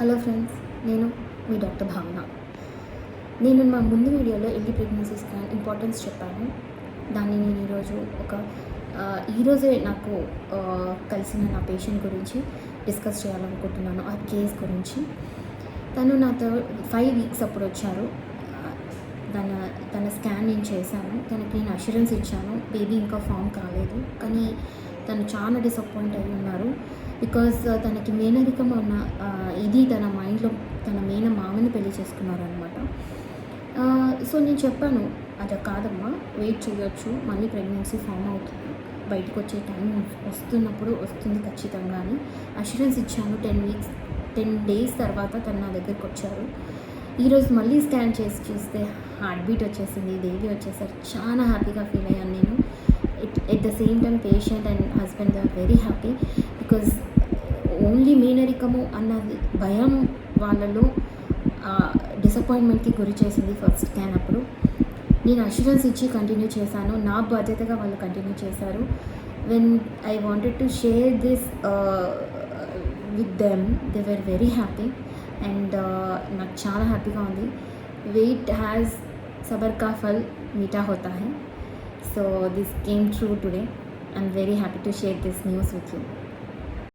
Hello friends, నేను మీ doctor భావన. నేను మా ముందు వీడియోలో ఎర్లీ ప్రెగ్నెన్సీ స్కాన్ ఇంపార్టెన్స్ చెప్పాను. దాన్ని నేను ఈరోజే నాకు కలిసిన నా పేషెంట్ గురించి డిస్కస్ చేయాలనుకుంటున్నాను. ఆ కేస్ గురించి. తను నాతో 5 వీక్స్ అప్పుడు వచ్చారు. తన స్కాన్ నేను చేశాను. తనకి నేను అష్యూరెన్స్ ఇచ్చాను, బేబీ ఇంకా ఫామ్ కాలేదు. కానీ తను చాలా డిసప్పాయింట్ అయి ఉన్నారు. బికాజ్ తనకి మేనరికం ఉన్న ఇది తన మైండ్లో తన మామని పెళ్లి చేసుకున్నారనమాట. సో నేను చెప్పాను, అది కాదమ్మా, వెయిట్ చేయొచ్చు, మళ్ళీ ప్రెగ్నెన్సీ ఫామ్ అవుతుంది, బయటకు వచ్చే టైం వస్తుంది ఖచ్చితంగా అని అష్యూరెన్స్ ఇచ్చాను. 10 days తర్వాత తను నా దగ్గరికి వచ్చారు. ఈరోజు మళ్ళీ స్కాన్ చేసి చూస్తే హార్ట్ బీట్ వచ్చేసింది, బేబీ వచ్చేసరికి చాలా హ్యాపీగా ఫీల్ అయ్యాను నేను. At the same time patient and husband are very happy. Because only మేనరికము అన్నది భయం వాళ్ళలో డిసప్పాయింట్మెంట్కి గురి చేసింది ఫస్ట్ స్కాన్ అప్పుడు. నేను అష్యూరెన్స్ ఇచ్చి కంటిన్యూ చేశాను, నా బాధ్యతగా వాళ్ళు కంటిన్యూ చేశారు. When I wanted to share this with them, they were very happy and నాకు చాలా హ్యాపీగా ఉంది. వెయిట్ హ్యాస్ సబర్ కా ఫల్ మీఠా హోతా high. So this came true today. I'm very happy to share this news with you.